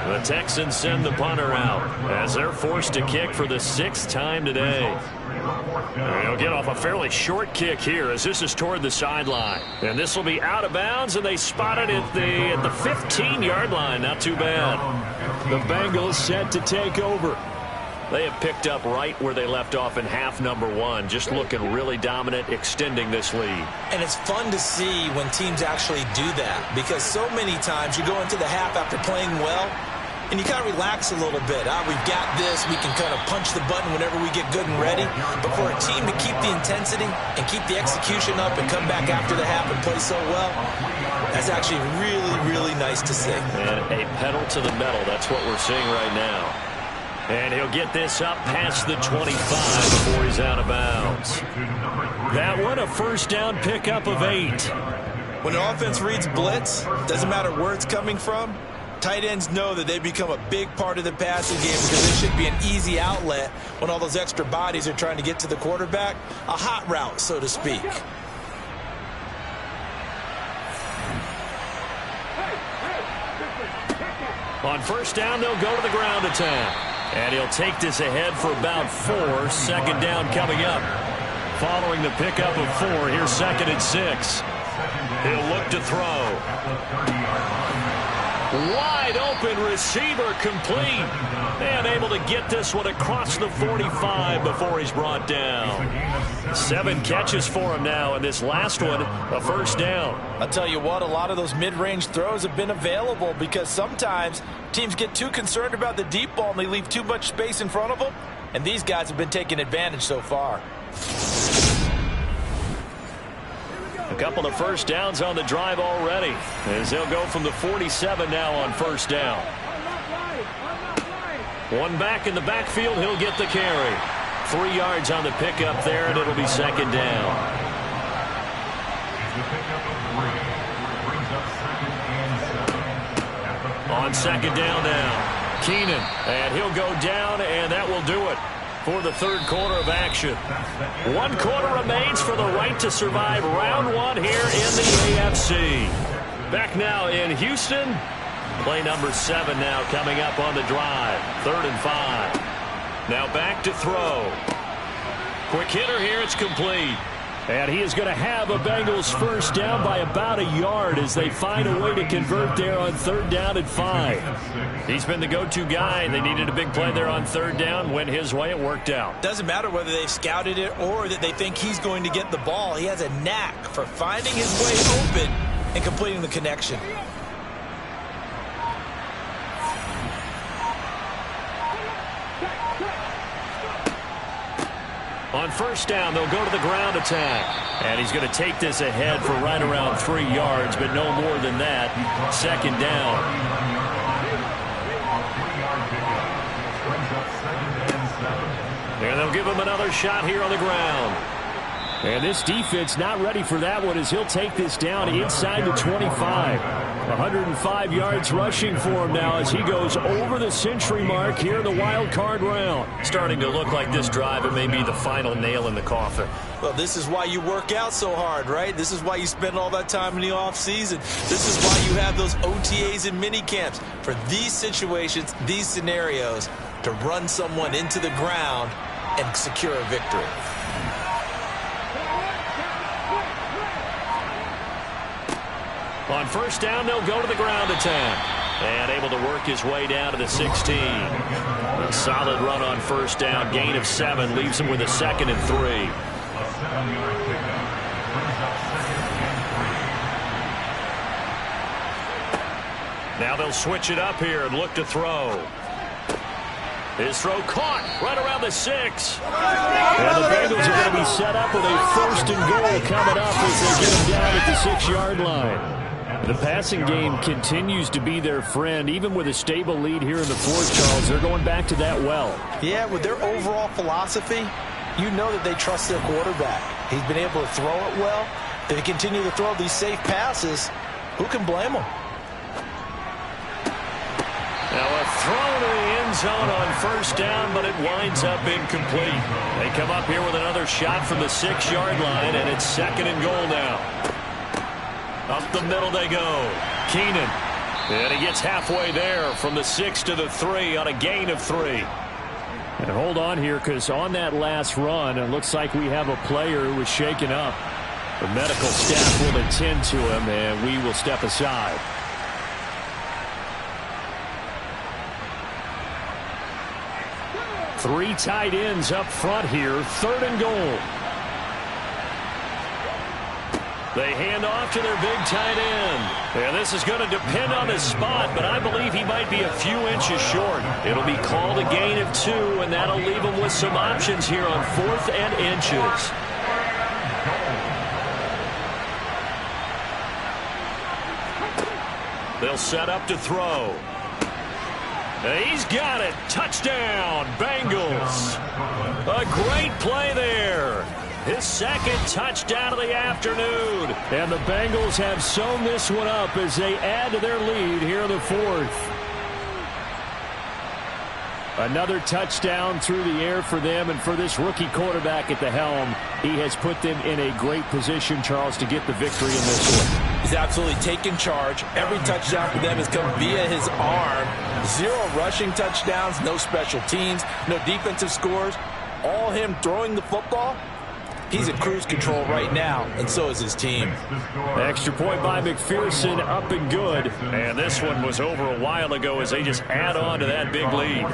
The Texans send the punter out as they're forced to kick for the 6th time today. They'll get off a fairly short kick here as this is toward the sideline. And this will be out of bounds, and they spot it at the 15-yard line. Not too bad. The Bengals set to take over. They have picked up right where they left off in half number 1, just looking really dominant, extending this lead. And it's fun to see when teams actually do that, because so many times you go into the half after playing well, and you kind of relax a little bit. We've got this. We can kind of punch the button whenever we get good and ready. But for a team to keep the intensity and keep the execution up and come back after the half and play so well, that's actually really, really nice to see. And a pedal to the metal. That's what we're seeing right now. And he'll get this up past the 25 before he's out of bounds. That one, a 1st down pickup of 8. When an offense reads blitz, doesn't matter where it's coming from, tight ends know that they become a big part of the passing game because it should be an easy outlet when all those extra bodies are trying to get to the quarterback. A hot route, so to speak. On 1st down, they'll go to the ground attack. And he'll take this ahead for about 4. 2nd down coming up. Following the pickup of 4, here's 2nd and 6. He'll look to throw. Wide open receiver complete. And able to get this one across the 45 before he's brought down. 7 catches for him now, and this last one, a 1st down. I'll tell you what, a lot of those mid-range throws have been available because sometimes teams get too concerned about the deep ball and they leave too much space in front of them, and these guys have been taking advantage so far. A couple of 1st downs on the drive already as they'll go from the 47 now on 1st down. One back in the backfield, he'll get the carry. 3 yards on the pickup there, and it'll be 2nd down. On 2nd down now, Keenan, and he'll go down, and that will do it for the 3rd quarter of action. 1 quarter remains for the right to survive round 1 here in the AFC. Back now in Houston. Play number 7 now coming up on the drive. 3rd and 5. Now back to throw. Quick hitter here. It's complete. And he is going to have a Bengals 1st down by about a yard as they find a way to convert there on 3rd down and 5. He's been the go-to guy. They needed a big play there on 3rd down. Went his way. It worked out. Doesn't matter whether they've scouted it or that they think he's going to get the ball. He has a knack for finding his way open and completing the connection. On 1st down, they'll go to the ground attack. And he's going to take this ahead for right around 3 yards, but no more than that. 2nd down. And they'll give him another shot here on the ground. And this defense not ready for that one as he'll take this down inside the 25. 105 yards rushing for him now as he goes over the century mark here in the wild card round. Starting to look like this drive, it may be the final nail in the coffin. Well, this is why you work out so hard, right? This is why you spend all that time in the offseason. This is why you have those OTAs and mini camps for these situations, these scenarios, to run someone into the ground and secure a victory. On 1st down, they'll go to the ground attack. And able to work his way down to the 16. A solid run on 1st down. Gain of 7 leaves him with a 2nd and 3. Now they'll switch it up here and look to throw. His throw caught right around the 6. And the Bengals are going to be set up with a 1st and goal coming up as they get them down at the 6-yard line. The passing game continues to be their friend. Even with a stable lead here in the 4th, Charles, they're going back to that well. Yeah, with their overall philosophy, you know that they trust their quarterback. He's been able to throw it well. They continue to throw these safe passes. Who can blame them? Now a throw to the end zone on 1st down, but it winds up incomplete. They come up here with another shot from the 6-yard line, and it's 2nd and goal now. Up the middle they go. Keenan. And he gets halfway there from the 6 to the 3 on a gain of 3. And hold on here, because on that last run, it looks like we have a player who was shaken up. The medical staff will attend to him, and we will step aside. Three tight ends up front here. 3rd and goal. They hand off to their big tight end. And this is going to depend on the spot, but I believe he might be a few inches short. It'll be called a gain of 2, and that'll leave him with some options here on 4th and inches. They'll set up to throw. He's got it. Touchdown, Bengals. A great play there. His 2nd touchdown of the afternoon. And the Bengals have sewn this one up as they add to their lead here in the 4th. Another touchdown through the air for them, and for this rookie quarterback at the helm, he has put them in a great position, Charles, to get the victory in this one. He's absolutely taken charge. Every touchdown for them has come via his arm. 0 rushing touchdowns, no special teams, no defensive scores. All him throwing the football. He's in cruise control right now, and so is his team. Extra point by McPherson, up and good. And this one was over a while ago as they just add on to that big lead.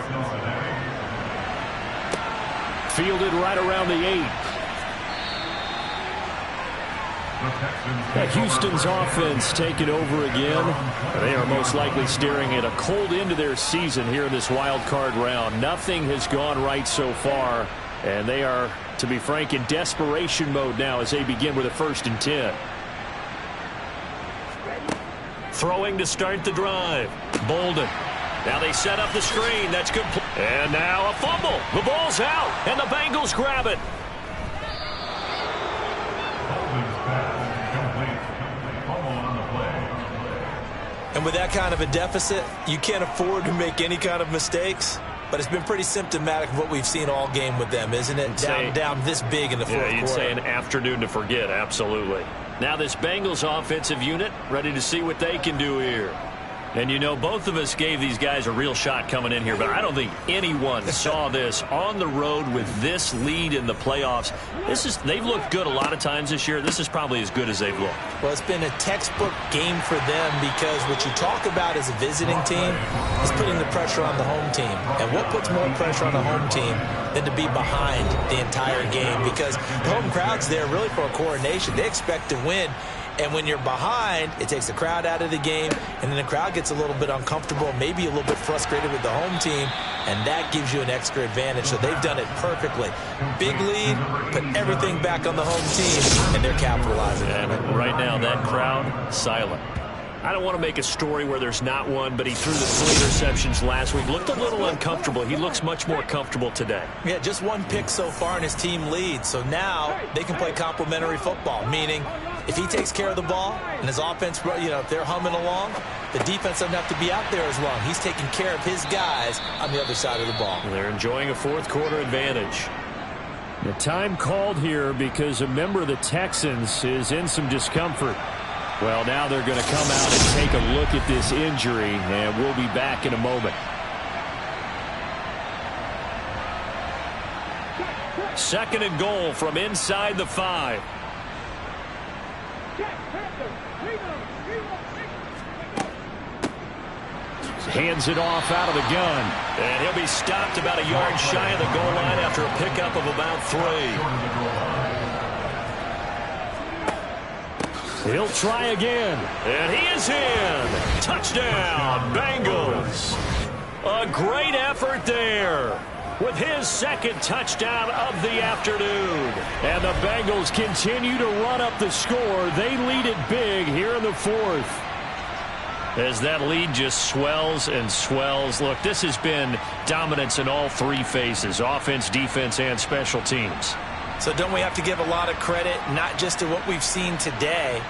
Fielded right around the 8. Houston's offense taking over again. They are most likely staring at a cold end to their season here in this wild card round. Nothing has gone right so far, and they are, to be frank, in desperation mode now as they begin with a 1st and 10. Throwing to start the drive. Bolden. Now they set up the screen. That's good. And now a fumble. The ball's out, and the Bengals grab it. And with that kind of a deficit, you can't afford to make any kind of mistakes. But it's been pretty symptomatic of what we've seen all game with them, isn't it? Down this big in the 4th quarter. Yeah, you'd say an afternoon to forget, absolutely. Now this Bengals offensive unit ready to see what they can do here. And, you know, both of us gave these guys a real shot coming in here, but I don't think anyone saw this on the road with this lead in the playoffs. They've looked good a lot of times this year. This is probably as good as they've looked. Well, it's been a textbook game for them because what you talk about as a visiting team is putting the pressure on the home team. And what puts more pressure on the home team than to be behind the entire game? Because the home crowd's there really for a coronation. They expect to win. And when you're behind, it takes the crowd out of the game, and then the crowd gets a little bit uncomfortable, maybe a little bit frustrated with the home team, and that gives you an extra advantage. So they've done it perfectly. Big lead, put everything back on the home team, and they're capitalizing on it. Right now, that crowd, silent. I don't want to make a story where there's not one, but he threw the 3 interceptions last week. Looked a little uncomfortable. He looks much more comfortable today. Yeah, just 1 pick so far, and his team leads. So now they can play complementary football, meaning if he takes care of the ball and his offense, if they're humming along, the defense doesn't have to be out there as long. He's taking care of his guys on the other side of the ball. They're enjoying a 4th quarter advantage. The time called here because a member of the Texans is in some discomfort. Well, now they're going to come out and take a look at this injury, and we'll be back in a moment. 2nd and goal from inside the 5. Hands it off out of the gun. And he'll be stopped about a yard shy of the goal line after a pickup of about 3. He'll try again. And he is in. Touchdown, Bengals. A great effort there with his second touchdown of the afternoon. And the Bengals continue to run up the score. They lead it big here in the fourth. As that lead just swells and swells. Look, this has been dominance in all three phases, offense, defense, and special teams. So don't we have to give a lot of credit, not just to what we've seen today,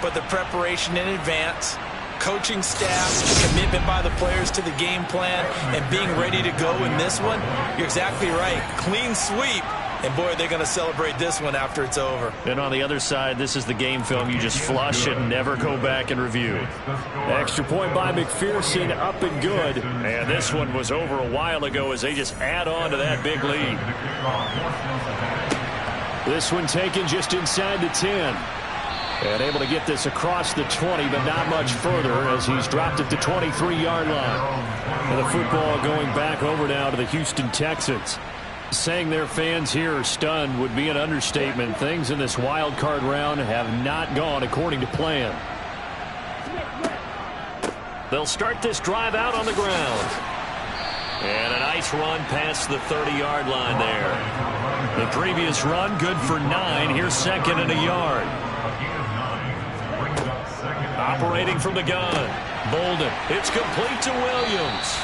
but the preparation in advance, coaching staff, commitment by the players to the game plan, and being ready to go in this one? You're exactly right. Clean sweep. And, boy, they're going to celebrate this one after it's over. And on the other side, this is the game film you just flush and never go back and review. Extra point by McPherson, up and good. And this one was over a while ago as they just add on to that big lead. This one taken just inside the 10. And able to get this across the 20, but not much further as he's dropped at the 23-yard line. And the football going back over now to the Houston Texans. Saying their fans here are stunned would be an understatement. Things in this wild card round have not gone according to plan. They'll start this drive out on the ground. And a nice run past the 30-yard line there. The previous run good for 9. Here's second and a yard. Operating from the gun. Bolden. It's complete to Williams.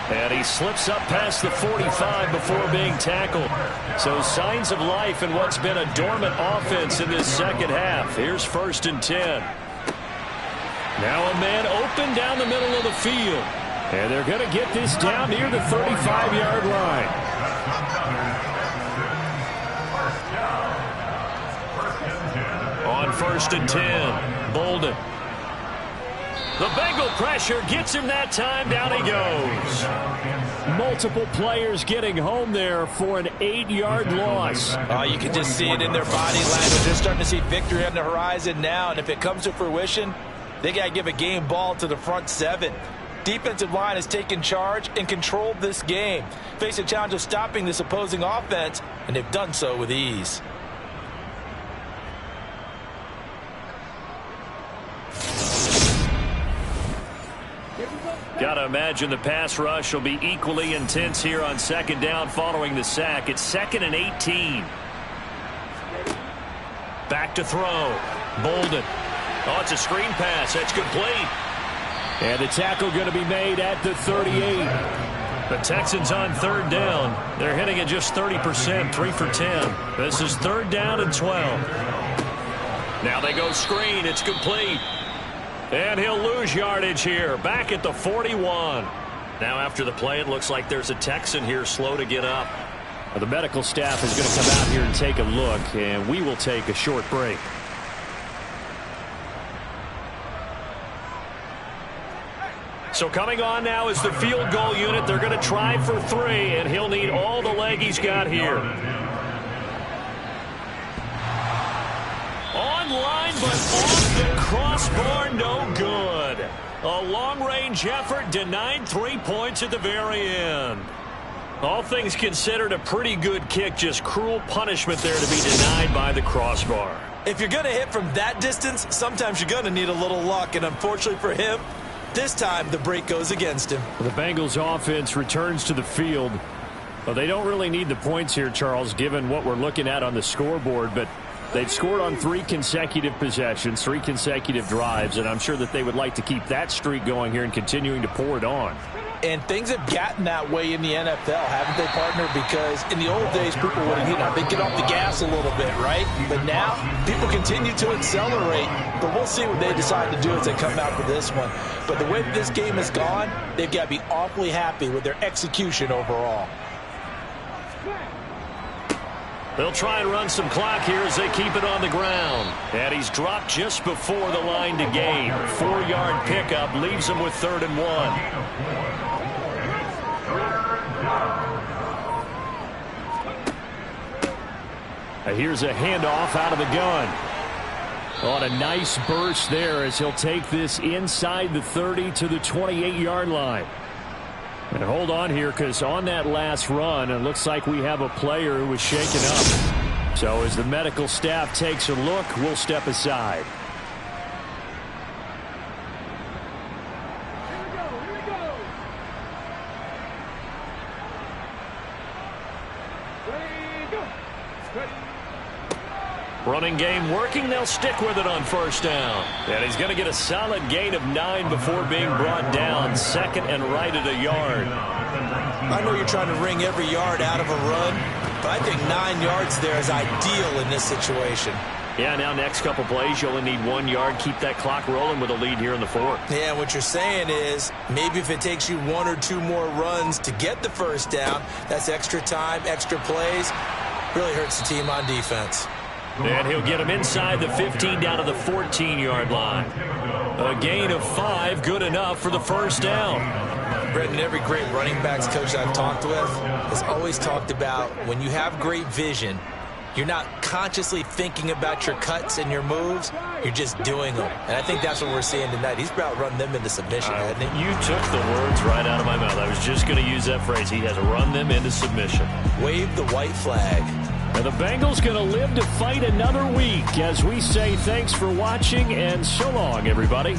And he slips up past the 45 before being tackled. So signs of life in what's been a dormant offense in this second half. Here's first and 10. Now a man open down the middle of the field. And they're going to get this down near the 35-yard line. On first and 10, Bolden. The Bengal pressure gets him that time. Down he goes. Multiple players getting home there for an 8-yard loss. You can just see it in their body language. They're starting to see victory on the horizon now. And if it comes to fruition, they got to give a game ball to the front 7. Defensive line has taken charge and controlled this game. Face a challenge of stopping this opposing offense, and they've done so with ease. Got to imagine the pass rush will be equally intense here on second down following the sack. It's 2nd and 18. Back to throw. Bolden. Oh, it's a screen pass. That's complete. And the tackle going to be made at the 38. The Texans on third down. They're hitting at just 30%, 3 for 10. This is 3rd down and 12. Now they go screen. It's complete. And he'll lose yardage here. Back at the 41. Now after the play, it looks like there's a Texan here slow to get up. Well, the medical staff is going to come out here and take a look, and we will take a short break. So coming on now is the field goal unit. They're going to try for 3, and he'll need all the leg he's got here. Online, but off the crossbar, no good. A long-range effort denied 3 points at the very end. All things considered, a pretty good kick, just cruel punishment there to be denied by the crossbar. If you're going to hit from that distance, sometimes you're going to need a little luck, and unfortunately for him, this time the break goes against him. The Bengals offense returns to the field. Well, they don't really need the points here, Charles, given what we're looking at on the scoreboard, but they've scored on 3 consecutive possessions, 3 consecutive drives, and I'm sure that they would like to keep that streak going here and continuing to pour it on. And things have gotten that way in the NFL, haven't they, partner? Because in the old days, people would have, they get off the gas a little bit, right? But now, people continue to accelerate. But we'll see what they decide to do as they come out for this one. But the way that this game has gone, they've got to be awfully happy with their execution overall. They'll try and run some clock here as they keep it on the ground. And he's dropped just before the line to gain. 4-yard pickup leaves him with 3rd and 1. Here's a handoff out of the gun. On a nice burst there as he'll take this inside the 30 to the 28-yard line. And hold on here, because on that last run, it looks like we have a player who was shaken up. So as the medical staff takes a look, we'll step aside. Running game working. They'll stick with it on first down. And he's going to get a solid gain of 9 before being brought down. 2nd and right at a yard. I know you're trying to wring every yard out of a run, but I think 9 yards there is ideal in this situation. Yeah, now next couple plays, you only need 1 yard. Keep that clock rolling with a lead here in the 4th. Yeah, what you're saying is maybe if it takes you 1 or 2 more runs to get the first down, that's extra time, extra plays. Really hurts the team on defense. And he'll get him inside the 15 down to the 14-yard line. A gain of 5, good enough for the first down. Brendan, every great running backs coach I've talked with has always talked about when you have great vision, you're not consciously thinking about your cuts and your moves. You're just doing them. And I think that's what we're seeing tonight. He's about run them into submission, hasn't he? You took the words right out of my mouth. I was just going to use that phrase. He has run them into submission. Wave the white flag. And the Bengals going to live to fight another week as we say thanks for watching and so long, everybody.